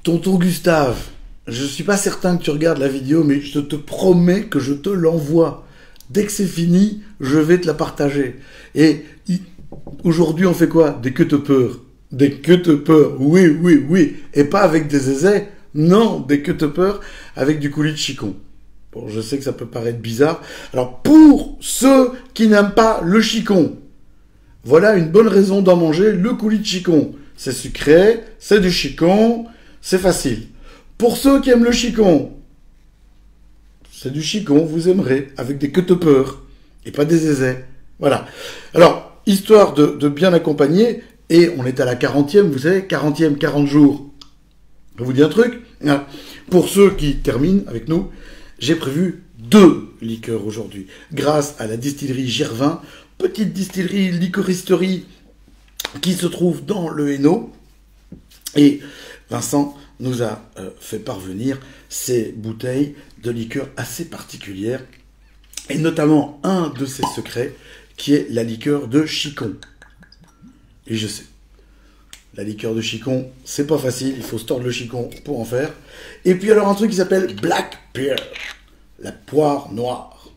Tonton Gustave, je suis pas certain que tu regardes la vidéo, mais je te promets que je te l'envoie. Dès que c'est fini, je vais te la partager. Et aujourd'hui, on fait quoi? Des cut-uppers. Des cut-uppers, oui, oui, oui. Et pas avec des aisés, non, des cut-uppers avec du coulis de chicon. Bon, je sais que ça peut paraître bizarre. Alors, pour ceux qui n'aiment pas le chicon, voilà une bonne raison d'en manger le coulis de chicon. C'est sucré, c'est du chicon, c'est facile. Pour ceux qui aiment le chicon, c'est du chicon, vous aimerez, avec des cut-uppers et pas des aisés. Voilà. Alors, histoire de bien accompagner, et on est à la 40e, vous savez, 40e, 40 jours. Je vous dis un truc. Pour ceux qui terminent avec nous, j'ai prévu 2 liqueurs aujourd'hui, grâce à la distillerie Gervin, petite distillerie, licoristerie, qui se trouve dans le Hainaut. Et Vincent nous a fait parvenir ces bouteilles de liqueurs assez particulières, et notamment un de ses secrets, qui est la liqueur de chicon. Et je sais, la liqueur de chicon, c'est pas facile, il faut se tordre le chicon pour en faire. Et puis alors un truc qui s'appelle Black Pear, la poire noire.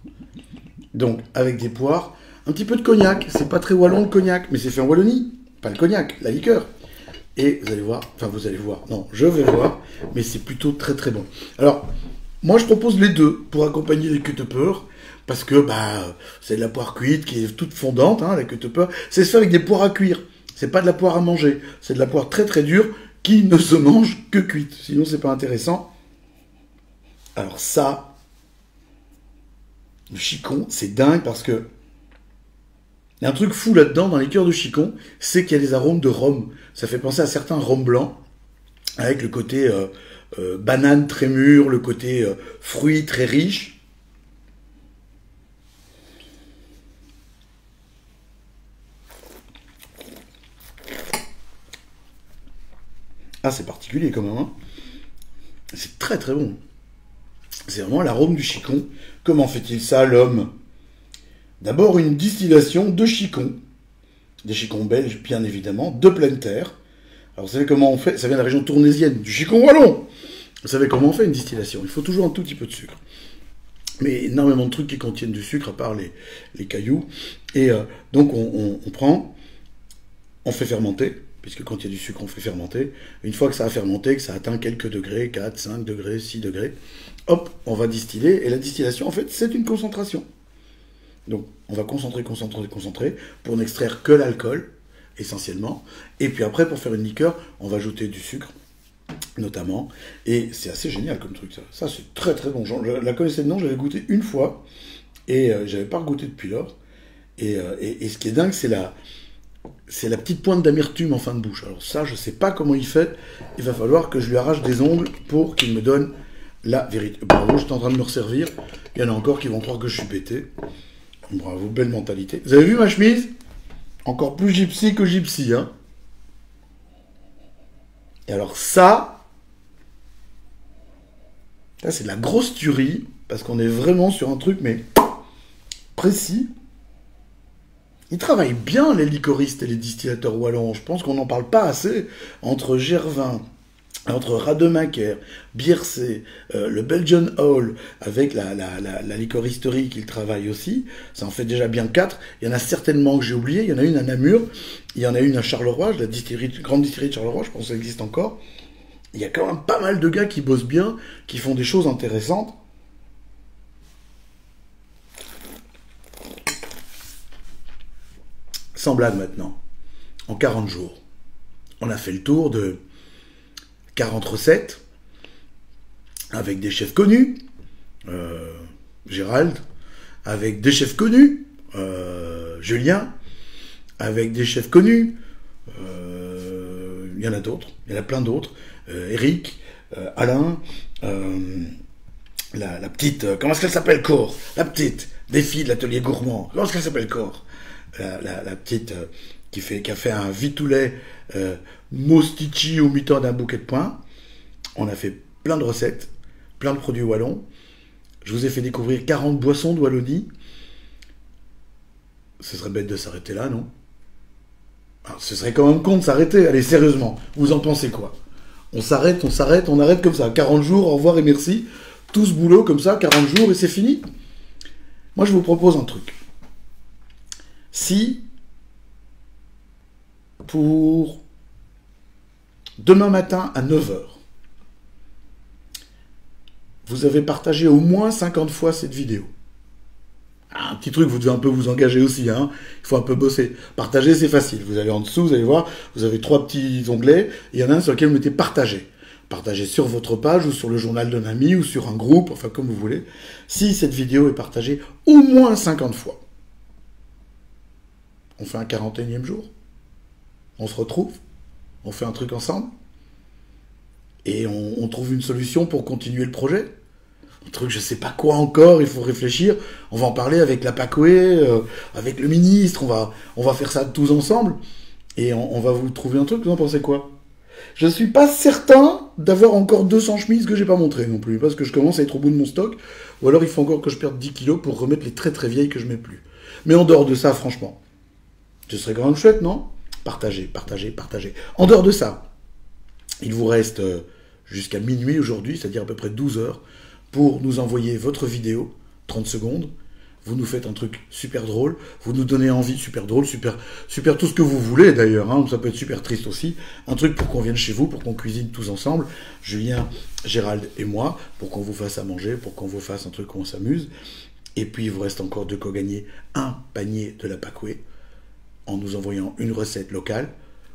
Donc avec des poires, un petit peu de cognac, c'est pas très wallon le cognac, mais c'est fait en Wallonie, pas le cognac, la liqueur. Et vous allez voir, enfin vous allez voir, non, je vais voir, mais c'est plutôt très très bon. Alors, moi je propose les deux pour accompagner les cut-uppers, parce que c'est de la poire cuite qui est toute fondante, hein, la cut-upper. C'est fait avec des poires à cuire, c'est pas de la poire à manger, c'est de la poire très très dure qui ne se mange que cuite, sinon c'est pas intéressant. Alors ça, le chicon, c'est dingue parce que il y a un truc fou là-dedans, dans les liqueurs de chicon, c'est qu'il y a des arômes de rhum. Ça fait penser à certains rhums blancs, avec le côté banane très mûr, le côté fruit très riche. Ah, c'est particulier quand même, hein. C'est très très bon. C'est vraiment l'arôme du chicon. Comment fait-il ça, l'homme? D'abord, une distillation de chicon. Des chicons belges, bien évidemment, de pleine terre. Alors, vous savez comment on fait? Ça vient de la région tournaisienne, du chicon wallon. Vous savez comment on fait une distillation? Il faut toujours un tout petit peu de sucre. Mais énormément de trucs qui contiennent du sucre, à part les cailloux. Et donc, on prend, on fait fermenter, puisque quand il y a du sucre, on fait fermenter. Une fois que ça a fermenté, que ça atteint quelques degrés, 4, 5 degrés, 6 degrés, hop, on va distiller. Et la distillation, en fait, c'est une concentration. Donc, on va concentrer, concentrer, concentrer, pour n'extraire que l'alcool, essentiellement. Et puis après, pour faire une liqueur, on va ajouter du sucre, notamment. Et c'est assez génial comme truc, ça. Ça, c'est très très bon. Je la connaissais de nom, j'avais goûté une fois, et j'avais pas goûté depuis lors. Et ce qui est dingue, c'est la petite pointe d'amertume en fin de bouche. Alors ça, je sais pas comment il fait. Il va falloir que je lui arrache des ongles pour qu'il me donne la vérité. Bravo, j'étais en train de me resservir. Il y en a encore qui vont croire que je suis pété. Bravo, belle mentalité. Vous avez vu ma chemise? Encore plus gypsy que gypsy, hein. Et alors ça c'est de la grosse tuerie, parce qu'on est vraiment sur un truc, mais précis. Ils travaillent bien, les licoristes et les distillateurs wallons. Je pense qu'on n'en parle pas assez. Entre Gervin, entre Rademacher, Biercé, le Belgian Hall, avec la licoristerie qu'ils travaillent aussi, ça en fait déjà bien 4. Il y en a certainement que j'ai oublié. Il y en a une à Namur, il y en a une à Charleroi, la grande distillerie de Charleroi, je pense que ça existe encore. Il y a quand même pas mal de gars qui bossent bien, qui font des choses intéressantes. Sans blague maintenant, en 40 jours, on a fait le tour de 40 recettes, avec des chefs connus, Gérald, avec des chefs connus, Julien, avec des chefs connus, il y en a d'autres, il y en a plein d'autres, Eric, Alain, la petite, comment est-ce qu'elle s'appelle, Cor? La petite, des filles de l'atelier gourmand, comment est-ce qu'elle s'appelle, Cor? La petite qui a fait un vitoulet mostici au mi-temps d'un bouquet de pain. On a fait plein de recettes, plein de produits wallons. Je vous ai fait découvrir 40 boissons de Wallonie. Ce serait bête de s'arrêter là, non? Alors, ce serait quand même con de s'arrêter. Allez, sérieusement, vous en pensez quoi? On s'arrête, on arrête comme ça. 40 jours, au revoir et merci. Tout ce boulot comme ça, 40 jours et c'est fini. Moi, je vous propose un truc. Si, pour demain matin à 9 h, vous avez partagé au moins 50 fois cette vidéo. Un petit truc, vous devez un peu vous engager aussi, hein. Il faut un peu bosser. Partager, c'est facile. Vous allez en dessous, vous allez voir, vous avez 3 petits onglets, et il y en a un sur lequel vous mettez partager. Partager sur votre page, ou sur le journal d'un ami, ou sur un groupe, enfin comme vous voulez. Si cette vidéo est partagée au moins 50 fois, on fait un 41e jour. On se retrouve, on fait un truc ensemble, et on trouve une solution pour continuer le projet. Un truc, je sais pas quoi encore, il faut réfléchir. On va en parler avec la PACOE, avec le ministre, on va faire ça tous ensemble, et on va vous trouver un truc. Vous en pensez quoi? Je suis pas certain d'avoir encore 200 chemises que j'ai pas montrées non plus, parce que je commence à être au bout de mon stock, ou alors il faut encore que je perde 10 kilos pour remettre les très très vieilles que je mets plus. Mais en dehors de ça, franchement, ce serait quand même chouette, non? Partagez, partagez, partagez. En dehors de ça, il vous reste jusqu'à minuit aujourd'hui, c'est-à-dire à peu près 12 heures, pour nous envoyer votre vidéo, 30 secondes. Vous nous faites un truc super drôle, vous nous donnez envie, super drôle, super tout ce que vous voulez d'ailleurs, hein, ça peut être super triste aussi. Un truc pour qu'on vienne chez vous, pour qu'on cuisine tous ensemble, Julien, Gérald et moi, pour qu'on vous fasse à manger, pour qu'on vous fasse un truc où on s'amuse. Et puis il vous reste encore de quoi gagner un panier de la PACOE en nous envoyant une recette locale.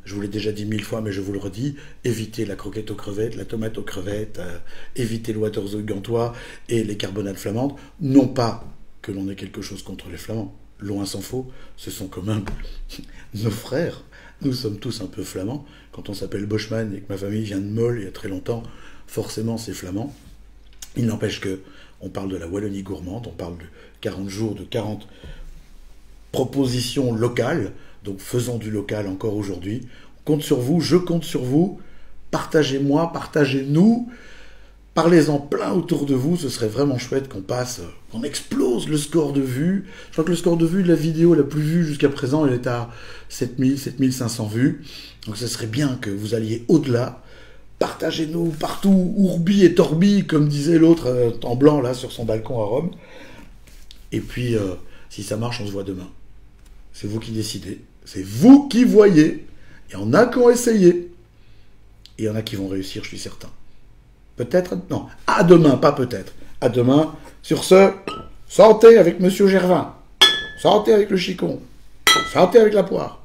Je vous l'ai déjà dit 1000 fois, mais je vous le redis, évitez la croquette aux crevettes, la tomate aux crevettes, évitez le waterzooi gantois et les carbonades flamandes. Non pas que l'on ait quelque chose contre les Flamands, loin s'en faut, ce sont quand même nos frères. Nous sommes tous un peu flamands. Quand on s'appelle Boschman et que ma famille vient de Meul il y a très longtemps, forcément c'est flamand. Il n'empêche que on parle de la Wallonie gourmande, on parle de 40 jours, de 40 propositions locales. Donc faisons du local encore aujourd'hui. On compte sur vous, je compte sur vous. Partagez-moi, partagez-nous. Parlez-en plein autour de vous. Ce serait vraiment chouette qu'on explose le score de vues. Je crois que le score de vues de la vidéo la plus vue jusqu'à présent, elle est à 7000, 7500 vues. Donc ce serait bien que vous alliez au-delà. Partagez-nous partout, ourbi et torbi, comme disait l'autre en blanc là sur son balcon à Rome. Et puis, si ça marche, on se voit demain. C'est vous qui décidez. C'est vous qui voyez. Il y en a qui ont essayé. Et il y en a qui vont réussir, je suis certain. Peut-être, non. À demain, pas peut-être. À demain. Sur ce, santé avec Monsieur Gervin. Santé avec le chicon. Santé avec la poire.